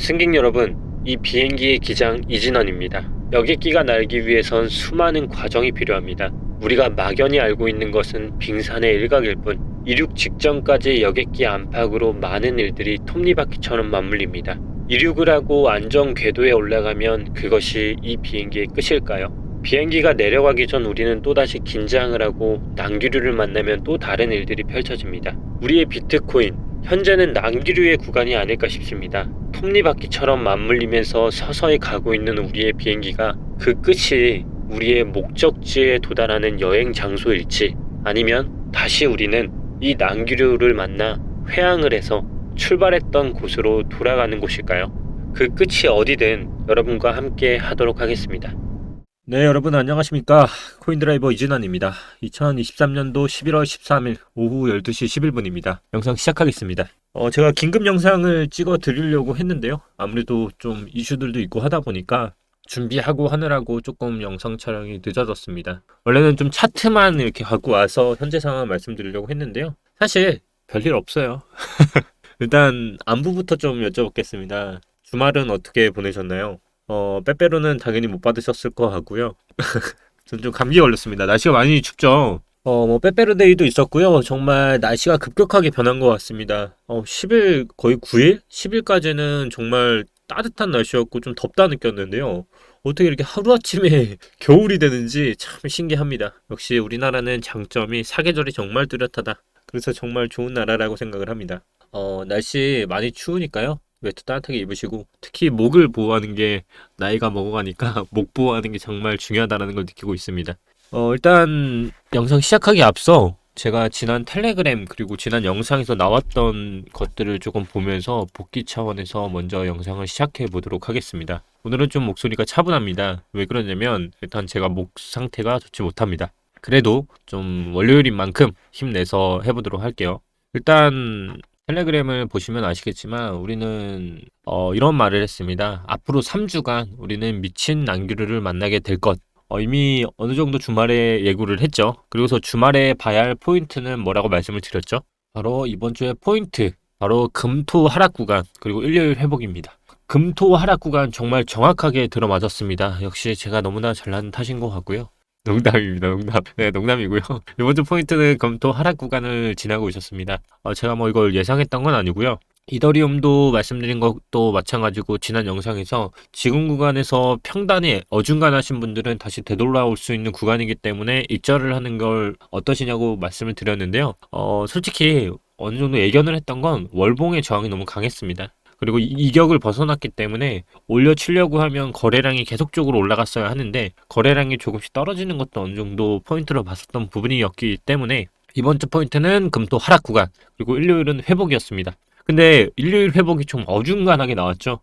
승객 여러분, 이 비행기의 기장 이진원입니다. 여객기가 날기 위해선 수많은 과정이 필요합니다. 우리가 막연히 알고 있는 것은 빙산의 일각일 뿐, 이륙 직전까지 여객기 안팎으로 많은 일들이 톱니바퀴처럼 맞물립니다. 이륙을 하고 안전 궤도에 올라가면 그것이 이 비행기의 끝일까요? 비행기가 내려가기 전 우리는 또다시 긴장을 하고 난기류를 만나면 또 다른 일들이 펼쳐집니다. 우리의 비트코인, 현재는 난기류의 구간이 아닐까 싶습니다. 톱니바퀴처럼 맞물리면서 서서히 가고 있는 우리의 비행기가 그 끝이 우리의 목적지에 도달하는 여행 장소일지, 아니면 다시 우리는 이 난기류를 만나 회항을 해서 출발했던 곳으로 돌아가는 곳일까요? 그 끝이 어디든 여러분과 함께 하도록 하겠습니다. 네, 여러분 안녕하십니까? 코인드라이버 이진환입니다. 2023년도 11월 13일 오후 12시 11분입니다. 영상 시작하겠습니다. 제가 긴급 영상을 찍어 드리려고 했는데요. 아무래도 좀 이슈들도 있고 하다 보니까 준비하고 하느라고 조금 영상 촬영이 늦어졌습니다. 원래는 좀 차트만 이렇게 갖고 와서 현재 상황 말씀드리려고 했는데요. 사실 별일 없어요. 일단 안부부터 좀 여쭤보겠습니다. 주말은 어떻게 보내셨나요? 빼빼로는 당연히 못 받으셨을 거 같고요. 전 좀 감기 걸렸습니다. 날씨가 많이 춥죠. 빼빼로데이도 있었고요. 정말 날씨가 급격하게 변한 것 같습니다. 10일, 거의 9일? 10일까지는 정말 따뜻한 날씨였고 좀 덥다 느꼈는데요. 어떻게 이렇게 하루아침에 겨울이 되는지 참 신기합니다. 역시 우리나라는 장점이 사계절이 정말 뚜렷하다. 그래서 정말 좋은 나라라고 생각을 합니다. 날씨 많이 추우니까요. 외투 따뜻하게 입으시고, 특히 목을 보호하는 게 나이가 먹어가니까 목 보호하는 게 정말 중요하다는 걸 느끼고 있습니다. 일단 영상 시작하기 앞서 제가 지난 텔레그램 그리고 지난 영상에서 나왔던 것들을 조금 보면서 복귀 차원에서 먼저 영상을 시작해 보도록 하겠습니다. 오늘은 좀 목소리가 차분합니다. 왜 그러냐면 일단 제가 목 상태가 좋지 못합니다. 그래도 좀 월요일인 만큼 힘내서 해보도록 할게요. 일단 텔레그램을 보시면 아시겠지만 우리는 이런 말을 했습니다. 앞으로 3주간 우리는 미친 난기류를 만나게 될 것. 이미 어느 정도 주말에 예고를 했죠. 그리고서 주말에 봐야 할 포인트는 뭐라고 말씀을 드렸죠? 바로 이번 주의 포인트, 바로 금토 하락 구간, 그리고 일요일 회복입니다. 금토 하락 구간 정말 정확하게 들어맞았습니다. 역시 제가 너무나 잘난 탓인 것 같고요. 농담입니다, 농담. 네, 농담이고요. 이번 주 포인트는 금토 하락 구간을 지나고 있었습니다. 제가 뭐 이걸 예상했던 건 아니고요. 이더리움도 말씀드린 것도 마찬가지고 지난 영상에서 지금 구간에서 평단에 어중간하신 분들은 다시 되돌아올 수 있는 구간이기 때문에 입절을 하는 걸 어떠시냐고 말씀을 드렸는데요. 솔직히 어느 정도 예견을 했던 건 월봉의 저항이 너무 강했습니다. 그리고 이격을 벗어났기 때문에 올려치려고 하면 거래량이 계속적으로 올라갔어야 하는데 거래량이 조금씩 떨어지는 것도 어느 정도 포인트로 봤었던 부분이었기 때문에 이번 주 포인트는 금토 하락 구간, 그리고 일요일은 회복이었습니다. 근데 일요일 회복이 좀 어중간하게 나왔죠.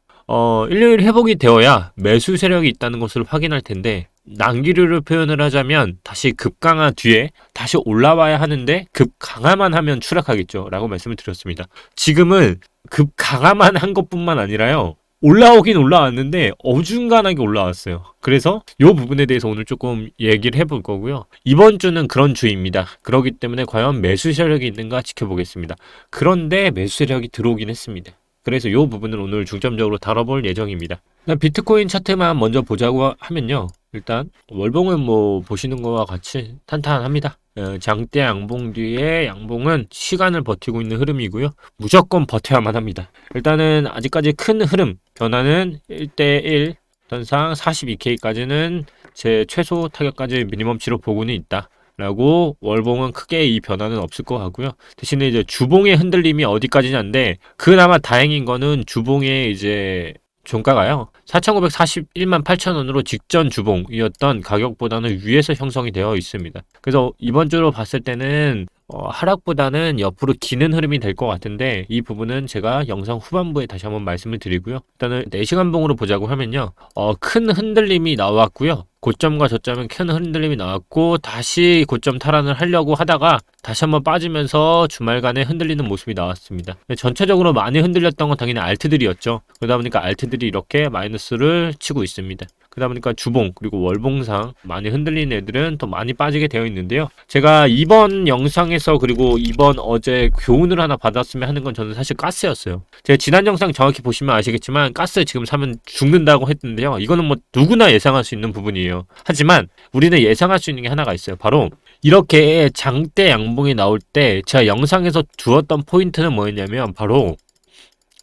일요일 회복이 되어야 매수 세력이 있다는 것을 확인할 텐데 난기류를 표현을 하자면 다시 급강하 뒤에 다시 올라와야 하는데 급강하만 하면 추락하겠죠 라고 말씀을 드렸습니다. 지금은 급강하만 한 것뿐만 아니라요, 올라오긴 올라왔는데 어중간하게 올라왔어요. 그래서 이 부분에 대해서 오늘 조금 얘기를 해볼 거고요. 이번 주는 그런 주입니다. 그렇기 때문에 과연 매수 세력이 있는가 지켜보겠습니다. 그런데 매수 세력이 들어오긴 했습니다. 그래서 이 부분을 오늘 중점적으로 다뤄볼 예정입니다. 비트코인 차트만 먼저 보자고 하면요, 일단 월봉은 뭐 보시는 거와 같이 탄탄합니다. 장대 양봉 뒤에 양봉은 시간을 버티고 있는 흐름이고요. 무조건 버텨야만 합니다. 일단은 아직까지 큰 흐름 변화는 1대1 현상 42K까지는 제 최소 타격까지 미니멈치로 보고는 있다 라고, 월봉은 크게 이 변화는 없을 것 같고요. 대신에 이제 주봉의 흔들림이 어디까지냐인데, 그나마 다행인 거는 주봉의 이제 종가가요 4,541만 8천원으로 직전 주봉이었던 가격보다는 위에서 형성이 되어 있습니다. 그래서 이번 주로 봤을 때는 하락보다는 옆으로 기는 흐름이 될 것 같은데, 이 부분은 제가 영상 후반부에 다시 한번 말씀을 드리고요. 일단은 4시간 봉으로 보자고 하면요, 큰 흔들림이 나왔고요. 고점과 저점은 큰 흔들림이 나왔고 다시 고점 탈환을 하려고 하다가 다시 한번 빠지면서 주말간에 흔들리는 모습이 나왔습니다. 전체적으로 많이 흔들렸던 건 당연히 알트들이었죠. 그러다 보니까 알트들이 이렇게 마이너스를 치고 있습니다. 그러다 보니까 주봉 그리고 월봉상 많이 흔들리는 애들은 더 많이 빠지게 되어 있는데요. 제가 이번 영상에서 그리고 이번 어제 교훈을 하나 받았으면 하는 건 저는 사실 가스였어요. 제가 지난 영상 정확히 보시면 아시겠지만 가스 지금 사면 죽는다고 했는데요. 이거는 뭐 누구나 예상할 수 있는 부분이에요. 하지만 우리는 예상할 수 있는 게 하나가 있어요. 바로 이렇게 장대 양봉이 나올 때 제가 영상에서 두었던 포인트는 뭐였냐면 바로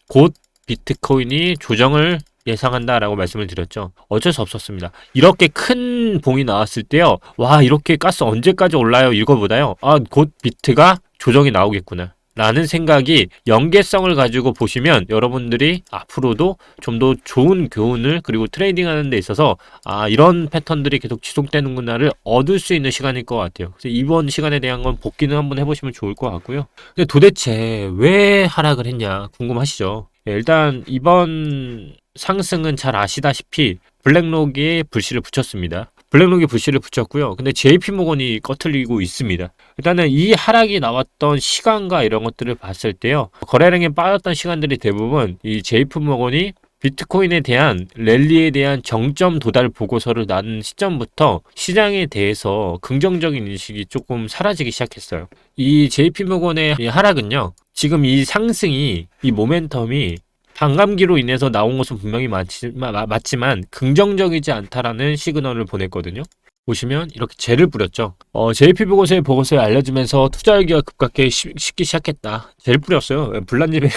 곧 비트코인이 조정을 예상한다라고 말씀을 드렸죠. 어쩔 수 없었습니다. 이렇게 큰 봉이 나왔을 때요. 와, 이렇게 가스 언제까지 올라요? 이거보다요. 아, 곧 비트가 조정이 나오겠구나. 라는 생각이 연계성을 가지고 보시면 여러분들이 앞으로도 좀 더 좋은 교훈을 그리고 트레이딩하는 데 있어서 아, 이런 패턴들이 계속 지속되는구나를 얻을 수 있는 시간일 것 같아요. 그래서 이번 시간에 대한 건 복기는 한번 해보시면 좋을 것 같고요. 근데 도대체 왜 하락을 했냐 궁금하시죠? 일단 이번 상승은 잘 아시다시피 블랙록이 불씨를 붙였습니다. 블랙록이 불씨를 붙였고요. 근데 JP모건이 꺼트리고 있습니다. 일단은 이 하락이 나왔던 시간과 이런 것들을 봤을 때요. 거래량에 빠졌던 시간들이 대부분 이 JP모건이 비트코인에 대한 랠리에 대한 정점 도달 보고서를 난 시점부터 시장에 대해서 긍정적인 인식이 조금 사라지기 시작했어요. 이 JP모건의 이 하락은요. 지금 이 상승이 이 모멘텀이 반감기로 인해서 나온 것은 분명히 맞지만 긍정적이지 않다라는 시그널을 보냈거든요. 보시면 이렇게 젤을 뿌렸죠. JP모건의 보고서에 알려주면서 투자 열기가 급격히 식기 시작했다. 젤 뿌렸어요. 불난집에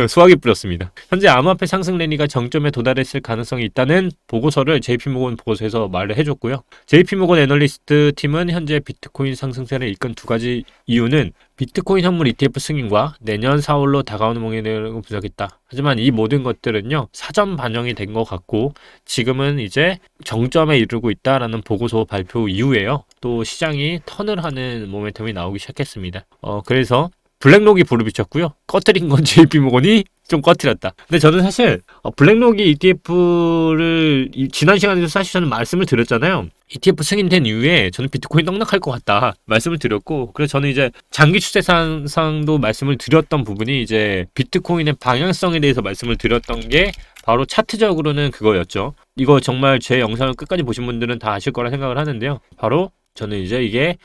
수화기 뿌렸습니다. 현재 암호화폐 상승 랠리가 정점에 도달했을 가능성이 있다는 보고서를 JP모건 보고서에서 말을 해줬고요. JP모건 애널리스트 팀은 현재 비트코인 상승세를 이끈 두 가지 이유는 비트코인 현물 ETF 승인과 내년 4월로 다가오는 몽에대로 분석했다. 하지만 이 모든 것들은요 사전 반영이 된 것 같고 지금은 이제 정점에 이르고 있다라는 보고서 발표 이후에요 또 시장이 턴을 하는 모멘텀이 나오기 시작했습니다. 그래서 블랙록이 불을 비쳤고요. 꺼트린 건 JP모건이 좀 꺼트렸다. 근데 저는 사실 블랙록이 ETF를 지난 시간에도 사실 저는 말씀을 드렸잖아요. ETF 승인된 이후에 저는 비트코인 떡락할 것 같다 말씀을 드렸고 그래서 저는 이제 장기 추세상도 말씀을 드렸던 부분이 이제 비트코인의 방향성에 대해서 말씀을 드렸던 게 바로 차트적으로는 그거였죠. 이거 정말 제 영상을 끝까지 보신 분들은 다 아실 거라 생각을 하는데요. 바로 저는 이제 이게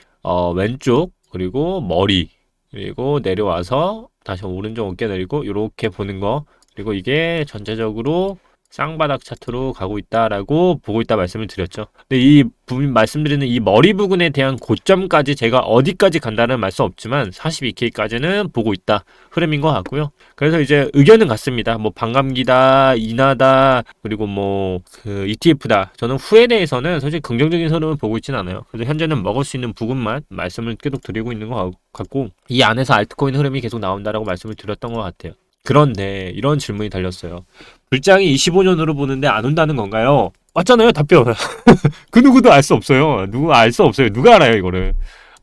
왼쪽 그리고 머리 그리고 내려와서 다시 오른쪽 어깨 내리고 이렇게 보는 거 그리고 이게 전체적으로 쌍바닥 차트로 가고 있다라고 보고 있다 말씀을 드렸죠. 근데 이 부분 말씀드리는 이 머리 부분에 대한 고점까지 제가 어디까지 간다는 말씀 없지만 42K까지는 보고 있다 흐름인 것 같고요. 그래서 이제 의견은 같습니다. 뭐 반감기다, 인하다, 그리고 뭐 그 ETF다. 저는 후에 대해서는 솔직히 긍정적인 흐름을 보고 있지는 않아요. 그래서 현재는 먹을 수 있는 부분만 말씀을 계속 드리고 있는 것 같고 이 안에서 알트코인 흐름이 계속 나온다라고 말씀을 드렸던 것 같아요. 그런데 이런 질문이 달렸어요. 불장이 25년으로 보는데 안 온다는 건가요? 맞잖아요, 답변. 그 누구도 알 수 없어요. 알 수 없어요. 누가 알아요, 이거를.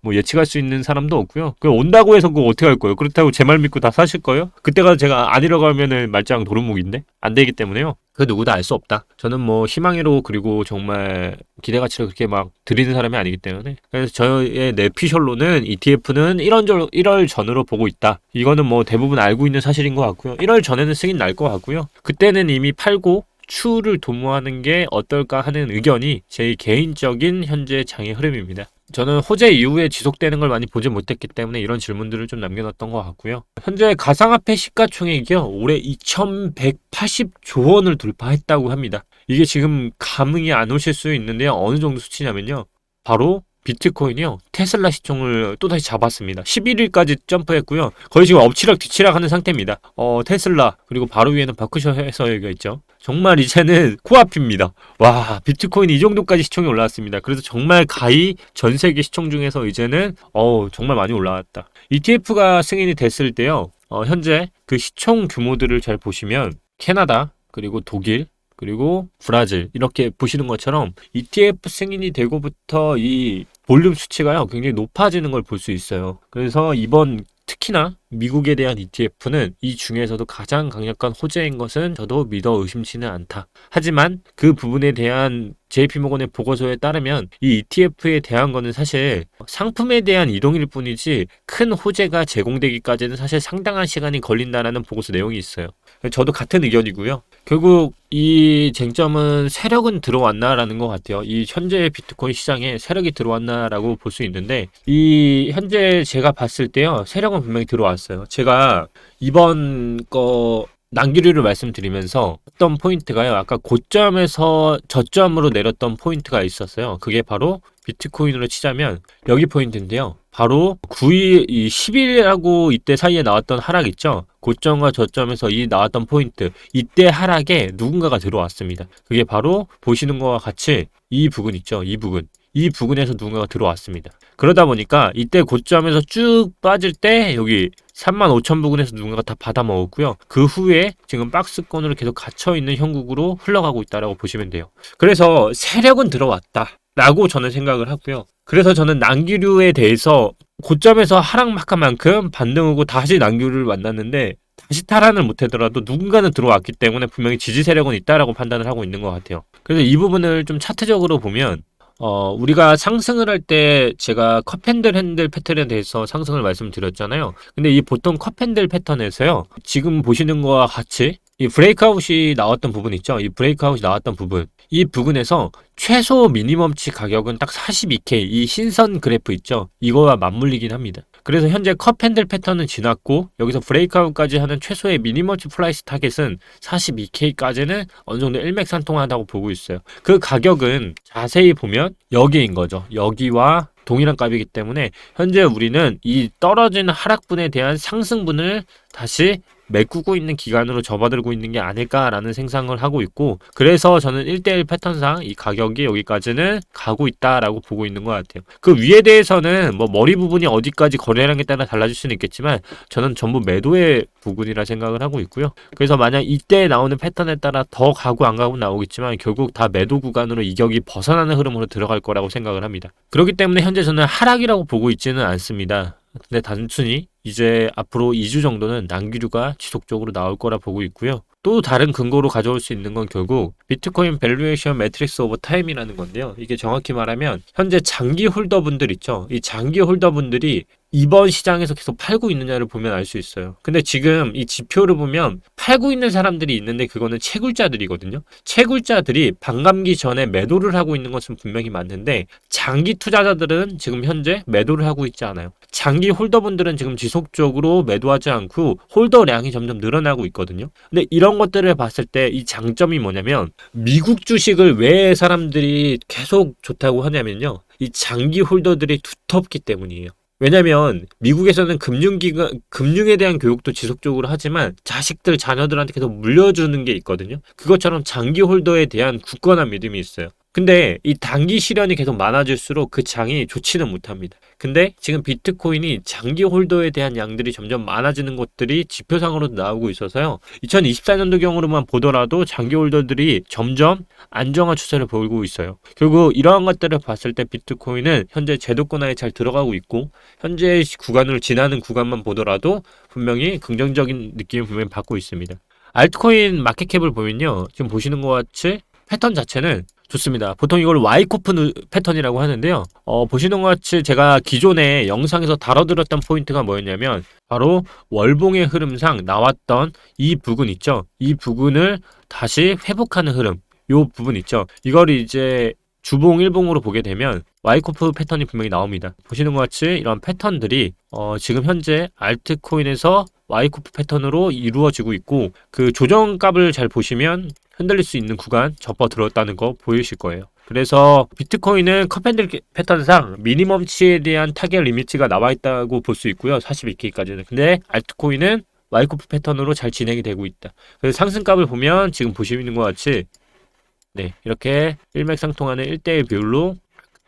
뭐 예측할 수 있는 사람도 없고요. 그 온다고 해서 그거 어떻게 할 거예요? 그렇다고 제 말 믿고 다 사실 거예요? 그때가 제가 아니라고 하면은 말짱 도루묵인데 안 되기 때문에요. 그 누구도 알 수 없다. 저는 뭐 희망으로 그리고 정말 기대가치를 그렇게 막 드리는 사람이 아니기 때문에 그래서 저의 내피셜로는 ETF는 1월 전으로 보고 있다. 이거는 뭐 대부분 알고 있는 사실인 것 같고요. 1월 전에는 승인 날 것 같고요. 그때는 이미 팔고 추를 도모하는 게 어떨까 하는 의견이 제 개인적인 현재 장의 흐름입니다. 저는 호재 이후에 지속되는 걸 많이 보지 못했기 때문에 이런 질문들을 좀 남겨놨던 것 같고요. 현재 가상화폐 시가총액이요. 올해 2180조 원을 돌파했다고 합니다. 이게 지금 감흥이 안 오실 수 있는데요. 어느 정도 수치냐면요. 바로 비트코인이요. 테슬라 시총을 또다시 잡았습니다. 11일까지 점프했고요. 거의 지금 엎치락 뒤치락 하는 상태입니다. 테슬라 그리고 바로 위에는 버크셔 해서가 있죠. 정말 이제는 코앞입니다. 와, 비트코인이 이 정도까지 시총이 올라왔습니다. 그래서 정말 가히 전 세계 시총 중에서 이제는 정말 많이 올라왔다. ETF가 승인이 됐을 때요. 현재 그 시총 규모들을 잘 보시면 캐나다 그리고 독일 그리고 브라질 이렇게 보시는 것처럼 ETF 승인이 되고부터 이 볼륨 수치가요 굉장히 높아지는 걸 볼 수 있어요. 그래서 이번 특히나 미국에 대한 ETF는 이 중에서도 가장 강력한 호재인 것은 저도 믿어 의심치는 않다. 하지만 그 부분에 대한 JP모건의 보고서에 따르면 이 ETF에 대한 거는 사실 상품에 대한 이동일 뿐이지 큰 호재가 제공되기까지는 사실 상당한 시간이 걸린다라는 보고서 내용이 있어요. 저도 같은 의견이고요. 결국 이 쟁점은 세력은 들어왔나라는 것 같아요. 이 현재 비트코인 시장에 세력이 들어왔나라고 볼 수 있는데, 이 현재 제가 봤을 때요, 세력은 분명히 들어왔어요. 제가 이번 거 난기류를 말씀드리면서 어떤 포인트가요, 아까 고점에서 저점으로 내렸던 포인트가 있었어요. 그게 바로 비트코인으로 치자면 여기 포인트인데요. 바로 9일, 10일하고 이때 사이에 나왔던 하락 있죠? 고점과 저점에서 이 나왔던 포인트, 이때 하락에 누군가가 들어왔습니다. 그게 바로 보시는 것과 같이 이 부분 있죠? 이 부분. 이 부분에서 누군가가 들어왔습니다. 그러다 보니까 이때 고점에서 쭉 빠질 때 여기 35,000 부근에서 누군가가 다 받아먹었고요. 그 후에 지금 박스권으로 계속 갇혀있는 형국으로 흘러가고 있다라고 보시면 돼요. 그래서 세력은 들어왔다 라고 저는 생각을 하고요. 그래서 저는 난기류에 대해서 고점에서 하락한 만큼 반등하고 다시 난기류를 만났는데 다시 탈환을 못하더라도 누군가는 들어왔기 때문에 분명히 지지 세력은 있다라고 판단을 하고 있는 것 같아요. 그래서 이 부분을 좀 차트적으로 보면 우리가 상승을 할 때 제가 컵핸들 패턴에 대해서 상승을 말씀드렸잖아요. 근데 이 보통 컵핸들 패턴에서요, 지금 보시는 거와 같이 이 브레이크아웃이 나왔던 부분 있죠? 이 브레이크아웃이 나왔던 부분. 이 부분에서 최소 미니멈치 가격은 딱 42K, 이 신선 그래프 있죠? 이거와 맞물리긴 합니다. 그래서 현재 컵핸들 패턴은 지났고 여기서 브레이크아웃까지 하는 최소의 미니멈치 플라이스 타겟은 42K까지는 어느 정도 일맥상통하다고 보고 있어요. 그 가격은 자세히 보면 여기인 거죠. 여기와 동일한 값이기 때문에 현재 우리는 이 떨어지는 하락분에 대한 상승분을 다시 메꾸고 있는 기간으로 접어들고 있는 게 아닐까라는 생각을 하고 있고, 그래서 저는 1대1 패턴상 이 가격이 여기까지는 가고 있다라고 보고 있는 것 같아요. 그 위에 대해서는 뭐 머리 부분이 어디까지 거래량에 따라 달라질 수는 있겠지만 저는 전부 매도의 부분이라 생각을 하고 있고요. 그래서 만약 이때 나오는 패턴에 따라 더 가고 안 가고 나오겠지만 결국 다 매도 구간으로 이격이 벗어나는 흐름으로 들어갈 거라고 생각을 합니다. 그렇기 때문에 현재 저는 하락이라고 보고 있지는 않습니다. 근데 단순히 이제 앞으로 2주 정도는 난기류가 지속적으로 나올 거라 보고 있고요. 또 다른 근거로 가져올 수 있는 건 결국 비트코인 밸류에이션 매트릭스 오버 타임이라는 건데요. 이게 정확히 말하면 현재 장기 홀더분들 있죠. 이 장기 홀더분들이 이번 시장에서 계속 팔고 있느냐를 보면 알 수 있어요. 근데 지금 이 지표를 보면 팔고 있는 사람들이 있는데 그거는 채굴자들이거든요. 채굴자들이 반감기 전에 매도를 하고 있는 것은 분명히 맞는데 장기 투자자들은 지금 현재 매도를 하고 있지 않아요. 장기 홀더분들은 지금 지속적으로 매도하지 않고 홀더량이 점점 늘어나고 있거든요. 근데 이런 것들을 봤을 때 이 장점이 뭐냐면 미국 주식을 왜 사람들이 계속 좋다고 하냐면요. 이 장기 홀더들이 두텁기 때문이에요. 왜냐면 미국에서는 금융에 대한 교육도 지속적으로 하지만 자식들, 자녀들한테 계속 물려주는 게 있거든요. 그것처럼 장기 홀더에 대한 굳건한 믿음이 있어요. 근데 이 단기 실현이 계속 많아질수록 그 장이 좋지는 못합니다. 근데 지금 비트코인이 장기 홀더에 대한 양들이 점점 많아지는 것들이 지표상으로도 나오고 있어서요. 2024년도 경우로만 보더라도 장기 홀더들이 점점 안정화 추세를 보이고 있어요. 결국 이러한 것들을 봤을 때 비트코인은 현재 제도권화에 잘 들어가고 있고 현재 구간을 지나는 구간만 보더라도 분명히 긍정적인 느낌을 분명히 받고 있습니다. 알트코인 마켓캡을 보면요. 지금 보시는 것 같이 패턴 자체는 좋습니다. 보통 이걸 와이코프 패턴이라고 하는데요. 보시는 것 같이 제가 기존에 영상에서 다뤄드렸던 포인트가 뭐였냐면 바로 월봉의 흐름상 나왔던 이 부분 있죠. 이 부분을 다시 회복하는 흐름. 요 부분 있죠. 이걸 이제 주봉, 일봉으로 보게 되면 와이코프 패턴이 분명히 나옵니다. 보시는 것 같이 이런 패턴들이 지금 현재 알트코인에서 와이코프 패턴으로 이루어지고 있고 그 조정값을 잘 보시면 흔들릴 수 있는 구간 접어들었다는 거 보이실 거예요. 그래서 비트코인은 컵핸들 패턴상 미니멈치에 대한 타겟 리미트가 나와 있다고 볼 수 있고요. 42K까지는. 근데 알트코인은 와이코프 패턴으로 잘 진행이 되고 있다. 그래서 상승값을 보면 지금 보시는 것 같이 네, 이렇게 일맥상통하는 1대1 비율로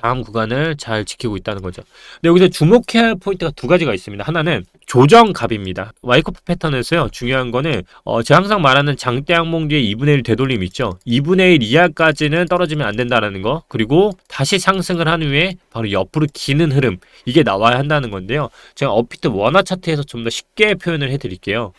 다음 구간을 잘 지키고 있다는 거죠. 근데 여기서 주목해야 할 포인트가 두 가지가 있습니다. 하나는 조정값입니다. 와이코프 패턴에서요. 중요한 거는 제가 항상 말하는 장대 항봉 뒤에 2분의 1 되돌림 있죠. 2분의 1 이하까지는 떨어지면 안 된다는 거. 그리고 다시 상승을 한 후에 바로 옆으로 기는 흐름. 이게 나와야 한다는 건데요. 제가 업비트 원화 차트에서 좀 더 쉽게 표현을 해드릴게요.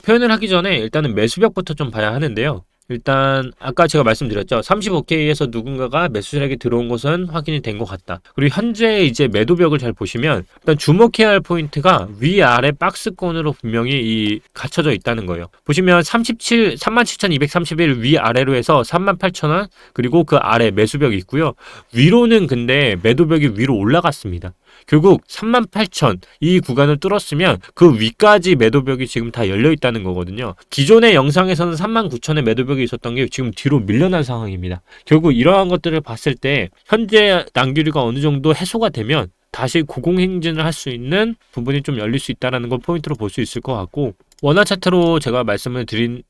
표현을 하기 전에 일단은 매수벽부터 좀 봐야 하는데요. 일단 아까 제가 말씀드렸죠. 35K에서 누군가가 매수 세력이 들어온 것은 확인이 된 것 같다. 그리고 현재 이제 매도벽을 잘 보시면 일단 주목해야 할 포인트가 위아래 박스권으로 분명히 갇혀져 있다는 거예요. 보시면 37,231 위아래로 해서 38,000원 그리고 그 아래 매수벽이 있고요. 위로는 근데 매도벽이 위로 올라갔습니다. 결국 38,000 이 구간을 뚫었으면 그 위까지 매도벽이 지금 다 열려 있다는 거거든요. 기존의 영상에서는 39,000에 매도벽이 있었던 게 지금 뒤로 밀려난 상황입니다. 결국 이러한 것들을 봤을 때 현재 난기류가 어느 정도 해소가 되면 다시 고공행진을 할 수 있는 부분이 좀 열릴 수 있다는 걸 포인트로 볼 수 있을 것 같고, 원화 차트로 제가 말씀을 드리는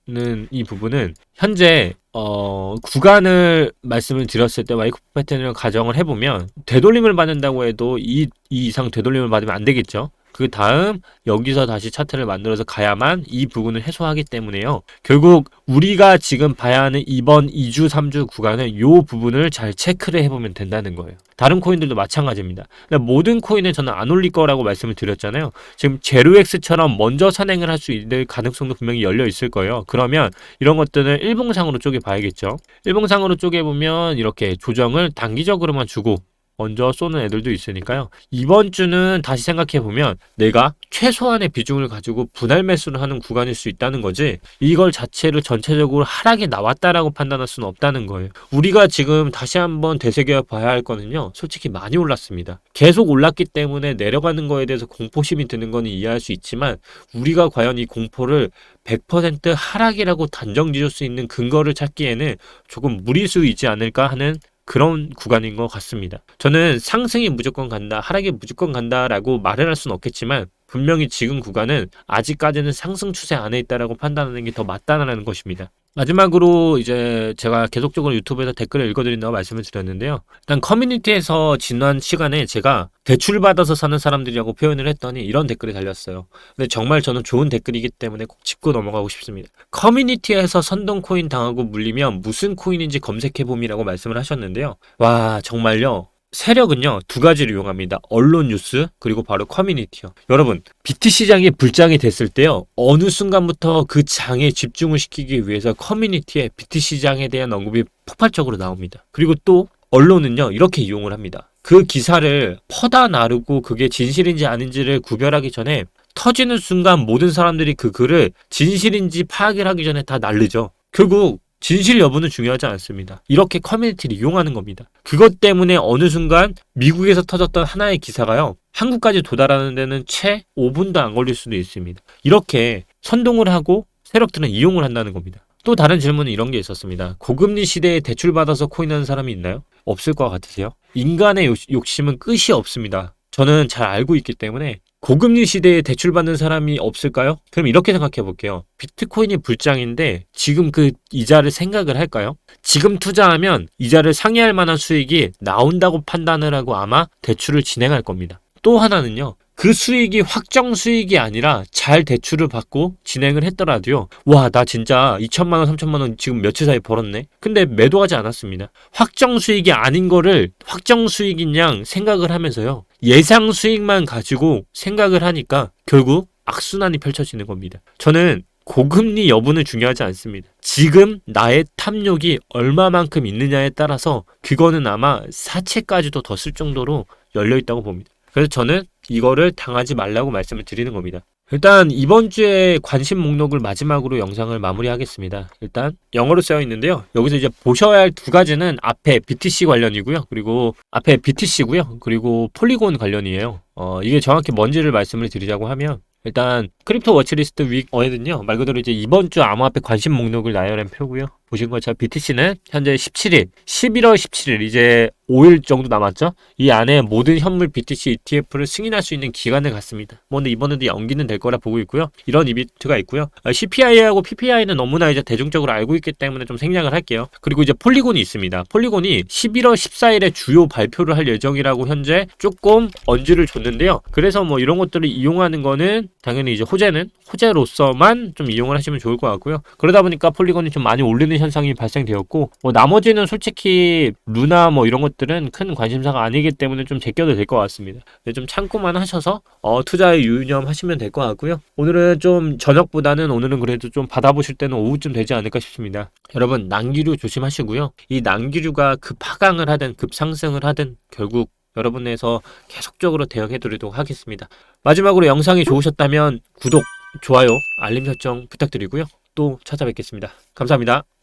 이 부분은 현재 구간을 말씀을 드렸을 때 와이크프 패턴을 가정을 해보면 되돌림을 받는다고 해도 이 이상 되돌림을 받으면 안 되겠죠. 그 다음 여기서 다시 차트를 만들어서 가야만 이 부분을 해소하기 때문에요. 결국 우리가 지금 봐야 하는 이번 2주 3주 구간은 이 부분을 잘 체크를 해보면 된다는 거예요. 다른 코인들도 마찬가지입니다. 모든 코인은 저는 안 올릴 거라고 말씀을 드렸잖아요. 지금 제로엑스처럼 먼저 선행을 할 수 있는 가능성도 분명히 열려 있을 거예요. 그러면 이런 것들은 일봉상으로 쪼개 봐야겠죠. 일봉상으로 쪼개 보면 이렇게 조정을 단기적으로만 주고 먼저 쏘는 애들도 있으니까요. 이번 주는 다시 생각해보면 내가 최소한의 비중을 가지고 분할 매수를 하는 구간일 수 있다는 거지, 이걸 자체를 전체적으로 하락이 나왔다라고 판단할 수는 없다는 거예요. 우리가 지금 다시 한번 되새겨 봐야 할 거는요, 솔직히 많이 올랐습니다. 계속 올랐기 때문에 내려가는 거에 대해서 공포심이 드는 거는 이해할 수 있지만, 우리가 과연 이 공포를 100% 하락이라고 단정 지을 수 있는 근거를 찾기에는 조금 무리수이지 않을까 하는 그런 구간인 것 같습니다. 저는 상승이 무조건 간다, 하락이 무조건 간다라고 말을 할 수는 없겠지만 분명히 지금 구간은 아직까지는 상승 추세 안에 있다라고 판단하는 게 더 맞다는 것입니다. 마지막으로 이제 제가 계속적으로 유튜브에서 댓글을 읽어드린다고 말씀을 드렸는데요. 일단 커뮤니티에서 지난 시간에 제가 대출받아서 사는 사람들이라고 표현을 했더니 이런 댓글이 달렸어요. 근데 정말 저는 좋은 댓글이기 때문에 꼭 짚고 넘어가고 싶습니다. 커뮤니티에서 선동코인 당하고 물리면 무슨 코인인지 검색해봄이라고 말씀을 하셨는데요. 와, 정말요. 세력은요, 두 가지를 이용합니다. 언론 뉴스, 그리고 바로 커뮤니티요. 여러분, BT 시장이 불장이 됐을 때요, 어느 순간부터 그 장에 집중을 시키기 위해서 커뮤니티에 BT 시장에 대한 언급이 폭발적으로 나옵니다. 그리고 또 언론은요, 이렇게 이용을 합니다. 그 기사를 퍼다 나르고 그게 진실인지 아닌지를 구별하기 전에 터지는 순간 모든 사람들이 그 글을 진실인지 파악을 하기 전에 다 날르죠. 결국 진실 여부는 중요하지 않습니다. 이렇게 커뮤니티를 이용하는 겁니다. 그것 때문에 어느 순간 미국에서 터졌던 하나의 기사가요, 한국까지 도달하는 데는 채 5분도 안 걸릴 수도 있습니다. 이렇게 선동을 하고 세력들은 이용을 한다는 겁니다. 또 다른 질문은 이런 게 있었습니다. 고금리 시대에 대출받아서 코인하는 사람이 있나요? 없을 것 같으세요? 인간의 욕심은 끝이 없습니다. 저는 잘 알고 있기 때문에 고금리 시대에 대출받는 사람이 없을까요? 그럼 이렇게 생각해 볼게요. 비트코인이 불장인데 지금 그 이자를 생각을 할까요? 지금 투자하면 이자를 상회할 만한 수익이 나온다고 판단을 하고 아마 대출을 진행할 겁니다. 또 하나는요. 그 수익이 확정 수익이 아니라 잘 대출을 받고 진행을 했더라도요, 와, 나 진짜 2천만 원, 3천만 원 지금 며칠 사이에 벌었네. 근데 매도하지 않았습니다. 확정 수익이 아닌 거를 확정 수익인 양 생각을 하면서요, 예상 수익만 가지고 생각을 하니까 결국 악순환이 펼쳐지는 겁니다. 저는 고금리 여부는 중요하지 않습니다. 지금 나의 탐욕이 얼마만큼 있느냐에 따라서 그거는 아마 사채까지도 더 쓸 정도로 열려있다고 봅니다. 그래서 저는 이거를 당하지 말라고 말씀을 드리는 겁니다. 일단 이번 주에 관심 목록을 마지막으로 영상을 마무리하겠습니다. 일단 영어로 쓰여 있는데요. 여기서 이제 보셔야 할 두 가지는 앞에 BTC 관련이고요. 그리고 앞에 BTC고요. 그리고 폴리곤 관련이에요. 이게 정확히 뭔지를 말씀을 드리자고 하면, 일단 크립토 워치리스트 윅 어에는요, 말 그대로 이제 이번 주 암호화폐 관심 목록을 나열한 표고요. 보신 것처럼 BTC는 현재 17일, 11월 17일 이제 5일 정도 남았죠. 이 안에 모든 현물 BTC ETF를 승인할 수 있는 기간을 갖습니다. 근데 이번에도 연기는 될 거라 보고 있고요. 이런 이벤트가 있고요. CPI하고 PPI는 너무나 이제 대중적으로 알고 있기 때문에 좀 생략을 할게요. 그리고 이제 폴리곤이 있습니다. 폴리곤이 11월 14일에 주요 발표를 할 예정이라고 현재 조금 언지를 줬는데요. 그래서 뭐 이런 것들을 이용하는 거는 당연히 이제 호재로서만 좀 이용을 하시면 좋을 것 같고요. 그러다 보니까 폴리곤이 좀 많이 올리는 현상이 발생되었고, 나머지는 솔직히 루나 뭐 이런 것들은 큰 관심사가 아니기 때문에 좀 제껴도 될 것 같습니다. 네, 좀 참고만 하셔서 투자에 유념하시면 될 것 같고요. 오늘은 좀 저녁보다는 오늘은 그래도 좀 받아보실 때는 오후쯤 되지 않을까 싶습니다. 여러분, 난기류 조심하시고요. 이 난기류가 급하강을 하든 급상승을 하든 결국 여러분에서 계속적으로 대응해 드리도록 하겠습니다. 마지막으로 영상이 좋으셨다면 구독, 좋아요, 알림 설정 부탁드리고요. 또 찾아뵙겠습니다. 감사합니다.